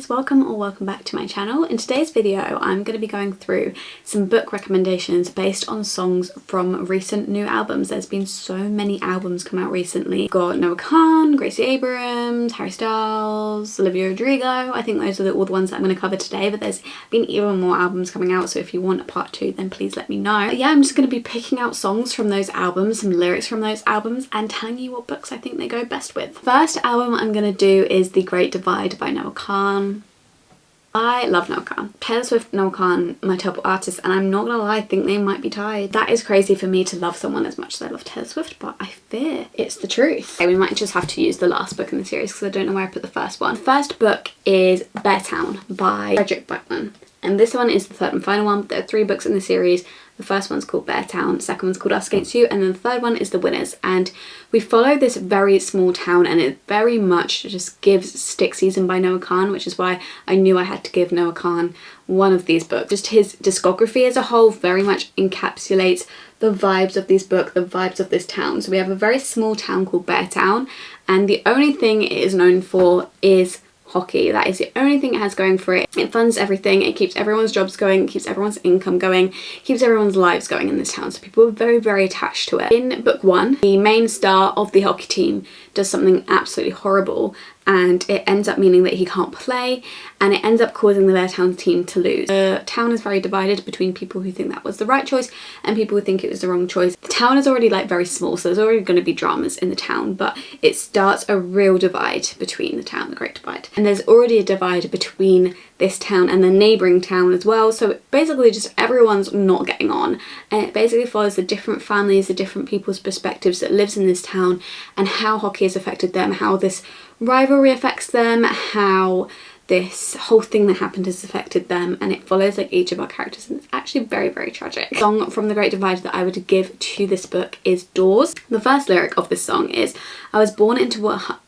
guys, welcome or welcome back to my channel. In today's video I'm going to be going through some book recommendations based on songs from recent new albums. There's been so many albums come out recently. We've got Noah Kahan, Gracie Abrams, Harry Styles, Olivia Rodrigo. I think those are all the ones that I'm going to cover today, but there's been even more albums coming out, so if you want a part 2 then please let me know. But yeah, I'm just going to be picking out songs from those albums, some lyrics from those albums, and telling you what books I think they go best with. First album I'm going to do is The Great Divide by Noah Kahan. I love Noah Kahan. Taylor Swift, Noah Kahan, my top artists, and I'm not gonna lie, I think they might be tied. That is crazy for me to love someone as much as I love Taylor Swift, but I fear it's the truth. Okay, we might just have to use the last book in the series because I don't know where I put the first one. The first book is Beartown by Frederick Backman, and this one is the third and final one. There are 3 books in the series. The first one's called Beartown, the second one's called Us Against You, and then the third one is The Winners. And we follow this very small town, and it very much just gives Stick Season by Noah Kahan, which is why I knew I had to give Noah Kahan one of these books. Just his discography as a whole very much encapsulates the vibes of this book, the vibes of this town. So we have a very small town called Beartown, and the only thing it is known for is hockey. That is the only thing it has going for it. It funds everything, it keeps everyone's jobs going, it keeps everyone's income going, keeps everyone's lives going in this town, so people are very, very attached to it. In book 1, the main star of the hockey team does something absolutely horrible, and it ends up meaning that he can't play, and it ends up causing the Beartown team to lose. The town is very divided between people who think that was the right choice and people who think it was the wrong choice. The town is already like very small, so there's already going to be dramas in the town, but it starts a real divide between the town, the Great Divide. And there's already a divide between this town and the neighbouring town as well, so basically just everyone's not getting on, and it basically follows the different families, the different people's perspectives that lives in this town, and how hockey has affected them, how this rivalry affects them, how this whole thing that happened has affected them, and it follows like each of our characters, and it's actually very, very tragic. The song from The Great Divide that I would give to this book is Doors. The first lyric of this song is, I was born into a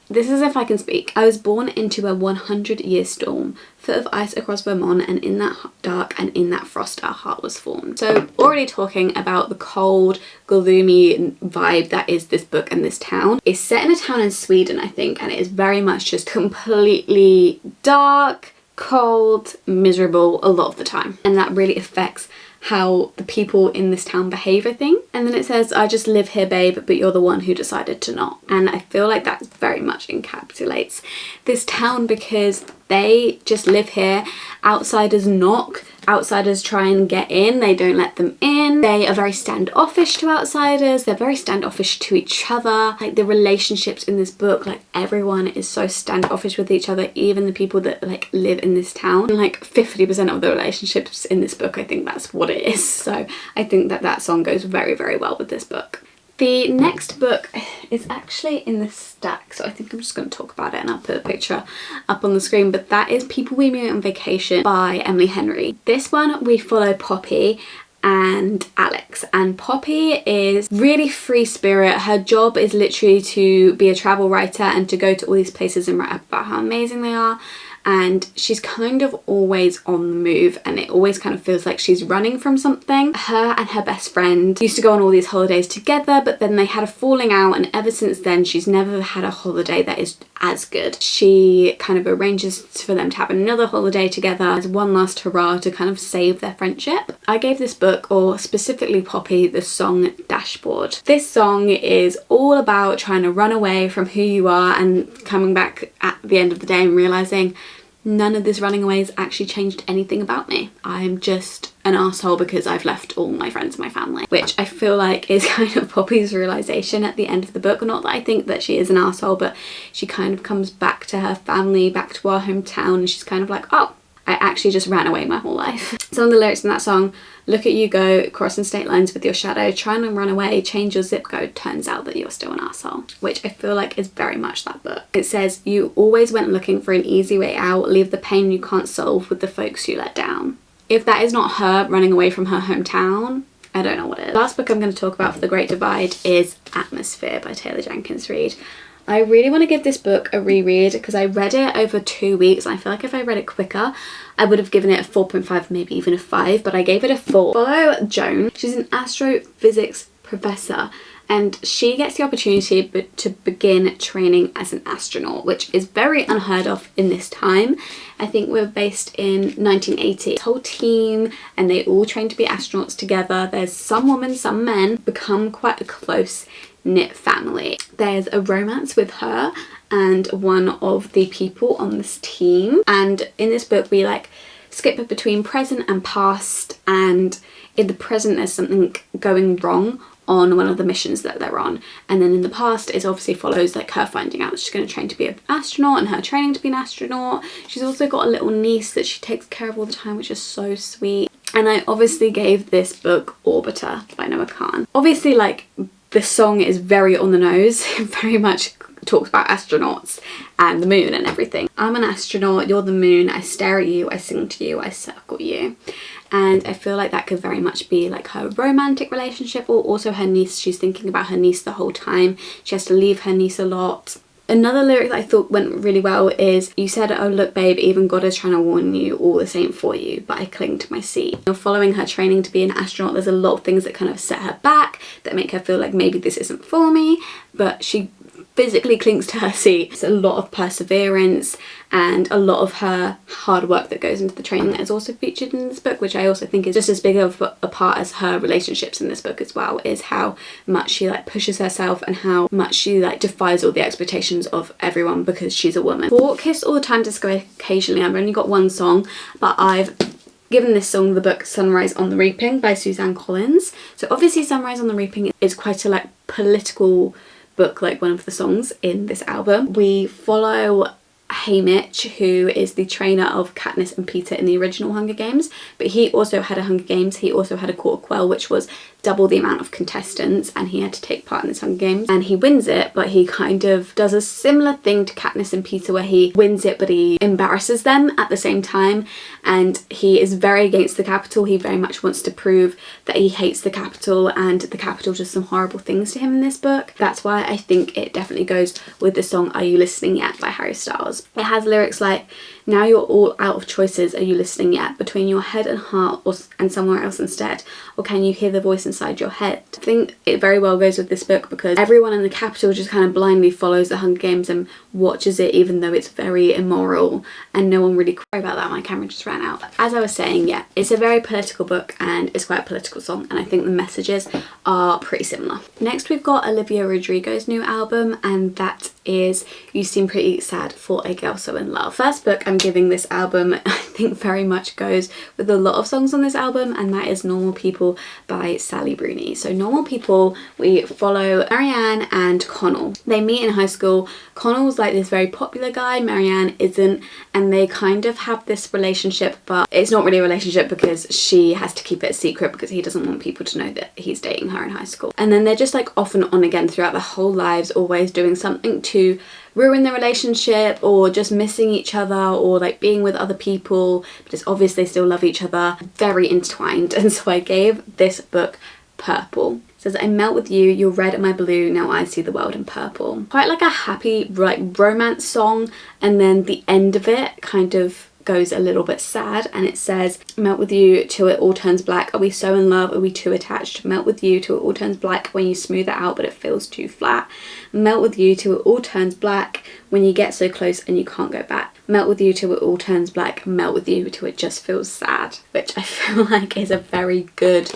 This is if I can speak. I was born into a 100-year storm, foot of ice across Vermont, and in that dark and in that frost our heart was formed. So already talking about the cold, gloomy vibe that is this book and this town. It's set in a town in Sweden, I think, and it is very much just completely dark, cold, miserable a lot of the time. And that really affects how the people in this town behave, I think. And then it says, I just live here, babe, but you're the one who decided to not. And I feel like that very much encapsulates this town, because they just live here. Outsiders knock, outsiders try and get in, they don't let them in. They are very standoffish to outsiders, they're very standoffish to each other. Like the relationships in this book, like everyone is so standoffish with each other, even the people that like live in this town. And like 50% of the relationships in this book, I think that's what it is. So I think that that song goes very, very well with this book. The next book is actually in the stack, so I think I'm just going to talk about it and I'll put a picture up on the screen, but that is People We Meet on Vacation by Emily Henry. This one we follow Poppy and Alex, and Poppy is really free spirit. Her job is literally to be a travel writer and to go to all these places and write about how amazing they are. And she's kind of always on the move, and it always kind of feels like she's running from something. Her and her best friend used to go on all these holidays together, but then they had a falling out, and ever since then she's never had a holiday that is as good. She kind of arranges for them to have another holiday together as one last hurrah to kind of save their friendship. I gave this book, or specifically Poppy, the song Dashboard. This song is all about trying to run away from who you are and coming back at the end of the day and realising none of this running away has actually changed anything about me. I'm just an asshole because I've left all my friends and my family, which I feel like is kind of Poppy's realisation at the end of the book. Not that I think that she is an asshole, but she kind of comes back to her family, back to our hometown, and she's kind of like, oh, I actually just ran away my whole life. Some of the lyrics in that song: look at you go, crossing state lines with your shadow, trying to run away, change your zip code, turns out that you're still an asshole. Which I feel like is very much that book. It says, you always went looking for an easy way out, leave the pain you can't solve with the folks you let down. If that is not her running away from her hometown, I don't know what it is. The last book I'm going to talk about for The Great Divide is Atmosphere by Taylor Jenkins Reid. I really want to give this book a reread because I read it over 2 weeks, and I feel like if I read it quicker I would have given it a 4.5, maybe even a 5, but I gave it a 4. Follow Joan. She's an astrophysics professor, and she gets the opportunity to begin training as an astronaut, which is very unheard of in this time. I think we're based in 1980. This whole team, and they all train to be astronauts together. There's some women, some men, become quite a close knit family. There's a romance with her and one of the people on this team, and in this book we like skip between present and past, and in the present there's something going wrong on one of the missions that they're on, and then in the past it obviously follows like her finding out that she's going to train to be an astronaut and her training to be an astronaut. She's also got a little niece that she takes care of all the time, which is so sweet. And I obviously gave this book Orbiter by Noah Kahn. Obviously, like, the song is very on the nose. It very much talks about astronauts and the moon and everything. I'm an astronaut, you're the moon, I stare at you, I sing to you, I circle you. And I feel like that could very much be like her romantic relationship, or also her niece. She's thinking about her niece the whole time. She has to leave her niece a lot. Another lyric that I thought went really well is, you said, oh look babe, even God is trying to warn you, all the same for you, but I cling to my seat. You're following her training to be an astronaut. There's a lot of things that kind of set her back, that make her feel like maybe this isn't for me, but she physically clings to her seat. It's a lot of perseverance and a lot of her hard work that goes into the training that is also featured in this book, which I also think is just as big of a part as her relationships in this book as well, is how much she like pushes herself and how much she like defies all the expectations of everyone because she's a woman. For Kiss All the Time, Disco Occasionally, I've only got one song, but I've given this song the book Sunrise on the Reaping by Suzanne Collins. So obviously Sunrise on the Reaping is quite a like political book, like one of the songs in this album. We follow Haymitch, who is the trainer of Katniss and Peeta in the original Hunger Games, but he also had a Hunger Games, he also had a Court of Quell, which was double the amount of contestants, and he had to take part in this Hunger Games, and he wins it, but he kind of does a similar thing to Katniss and Peeta where he wins it but he embarrasses them at the same time, and he is very against the Capitol. He very much wants to prove that he hates the Capitol, and the Capitol does some horrible things to him in this book. That's why I think it definitely goes with the song Are You Listening Yet by Harry Styles. It has lyrics like, now you're all out of choices, are you listening yet? Between your head and heart and somewhere else instead? Or can you hear the voice inside your head? I think it very well goes with this book because everyone in the Capitol just kind of blindly follows the Hunger Games and watches it even though it's very immoral, and no one really cares about that. My camera just ran out. As I was saying, yeah, it's a very political book and it's quite a political song, and I think the messages are pretty similar. Next we've got Olivia Rodrigo's new album, and that is You Seem Pretty Sad for a Girl So In Love. First book I'm giving this album I think very much goes with a lot of songs on this album, and that is Normal People by Sally Rooney. So Normal People, we follow Marianne and Connell. They meet in high school. Connell's like this very popular guy, Marianne isn't, and they kind of have this relationship, but it's not really a relationship because she has to keep it a secret because he doesn't want people to know that he's dating her in high school. And then they're just like off and on again throughout their whole lives, always doing something to ruin the relationship or just missing each other or like being with other people, but it's obvious they still love each other. Very intertwined. And so I gave this book Purple. It says, I melt with you, you're red and my blue, now I see the world in purple. Quite like a happy like romance song, and then the end of it kind of goes a little bit sad, and it says, melt with you till it all turns black, are we so in love, are we too attached? Melt with you till it all turns black when you smooth it out but it feels too flat. Melt with you till it all turns black when you get so close and you can't go back. Melt with you till it all turns black, melt with you till it just feels sad, which I feel like is a very good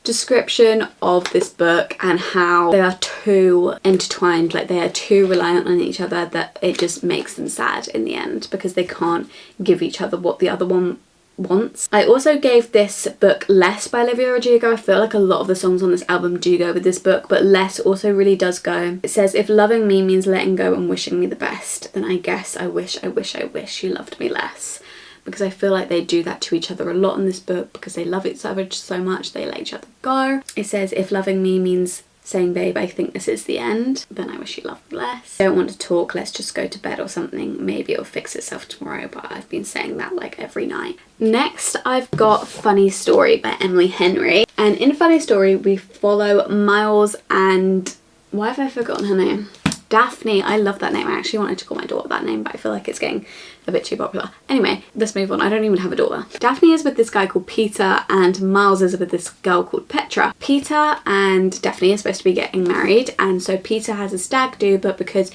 description of this book and how they are too intertwined, like they are too reliant on each other that it just makes them sad in the end because they can't give each other what the other one wants. I also gave this book Less by Olivia Rodrigo. I feel like a lot of the songs on this album do go with this book, but Less also really does go. It says, if loving me means letting go and wishing me the best, then I guess I wish you loved me less. Because I feel like they do that to each other a lot in this book because they love each other so much, they let each other go. It says, if loving me means saying, babe, I think this is the end, then I wish you loved me less. Don't want to talk, let's just go to bed or something. Maybe it'll fix itself tomorrow, but I've been saying that like every night. Next, I've got Funny Story by Emily Henry. And in Funny Story, we follow Miles and... why have I forgotten her name? Daphne, I love that name. I actually wanted to call my daughter that name, but I feel like it's getting a bit too popular. Anyway, let's move on. I don't even have a daughter. Daphne is with this guy called Peter, and Miles is with this girl called Petra. Peter and Daphne are supposed to be getting married, and so Peter has a stag do, but because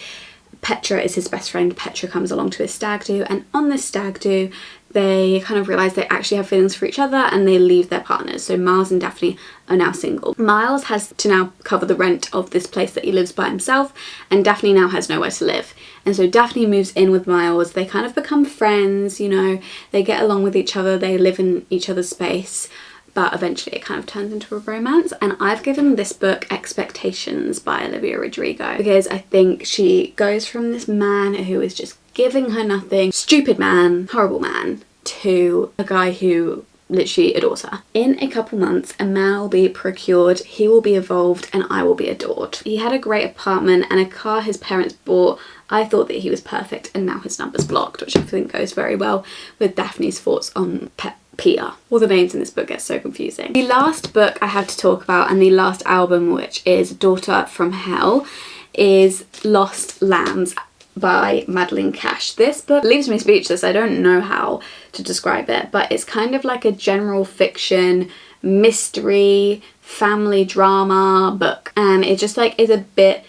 Petra is his best friend, Petra comes along to his stag do, and on this stag do they kind of realise they actually have feelings for each other and they leave their partners. So Miles and Daphne are now single. Miles has to now cover the rent of this place that he lives by himself, and Daphne now has nowhere to live. And so Daphne moves in with Miles. They kind of become friends, you know, they get along with each other, they live in each other's space, but eventually it kind of turns into a romance. And I've given this book Expectations by Olivia Rodrigo because I think she goes from this man who is just giving her nothing, stupid man, horrible man, to a guy who literally adores her. In a couple months, a man will be procured, he will be evolved, and I will be adored. He had a great apartment and a car his parents bought. I thought that he was perfect, and now his number's blocked, which I think goes very well with Daphne's thoughts on Peter. All the names in this book get so confusing. The last book I have to talk about, and the last album, which is Daughter from Hell, is Lost Lambs by Madeline Cash. This book leaves me speechless. I don't know how to describe it, but it's kind of like a general fiction, mystery, family drama book, and it just like is a bit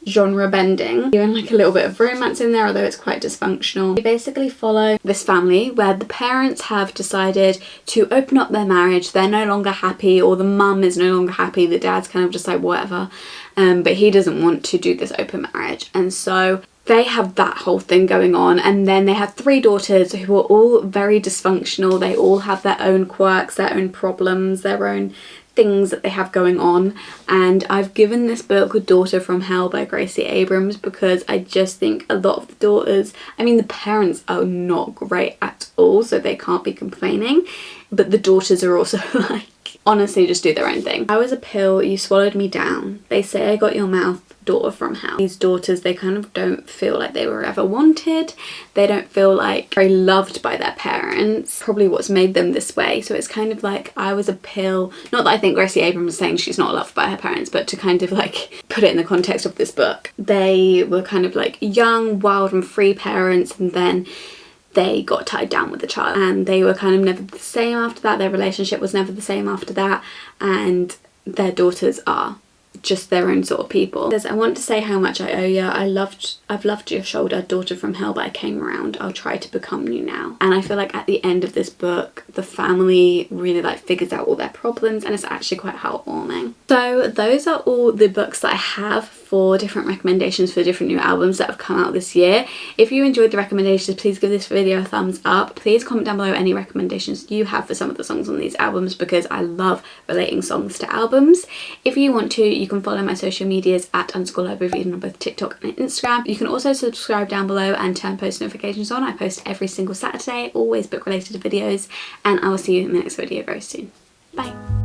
genre bending, even like a little bit of romance in there, although it's quite dysfunctional. We basically follow this family where the parents have decided to open up their marriage. They're no longer happy, or the mum is no longer happy, the dad's kind of just like whatever, but he doesn't want to do this open marriage, and so they have that whole thing going on. And then they have 3 daughters who are all very dysfunctional. They all have their own quirks, their own problems, their own things that they have going on. And I've given this book Daughter from Hell by Gracie Abrams because I just think a lot of the daughters, I mean the parents are not great at all, so they can't be complaining, but the daughters are also like, honestly just do their own thing. I was a pill, you swallowed me down. They say I got your mouth, daughter from hell. These daughters, they kind of don't feel like they were ever wanted. They don't feel like very loved by their parents. Probably what's made them this way. So it's kind of like I was a pill. Not that I think Gracie Abrams is saying she's not loved by her parents, but to kind of like put it in the context of this book. They were kind of like young, wild and free parents, and then they got tied down with the child, and they were kind of never the same after that. Their relationship was never the same after that, and their daughters are just their own sort of people. I want to say how much I owe you. I've loved your shoulder, Daughter from Hell, but I came around. I'll try to become you now. And I feel like at the end of this book, the family really like figures out all their problems, and it's actually quite heartwarming. So those are all the books that I have for different recommendations for different new albums that have come out this year. If you enjoyed the recommendations, please give this video a thumbs up. Please comment down below any recommendations you have for some of the songs on these albums, because I love relating songs to albums. If you want to, you can follow my social medias at _libraryofeden on both TikTok and Instagram. You can also subscribe down below and turn post notifications on. I post every single Saturday, always book related videos, and I will see you in the next video very soon. Bye.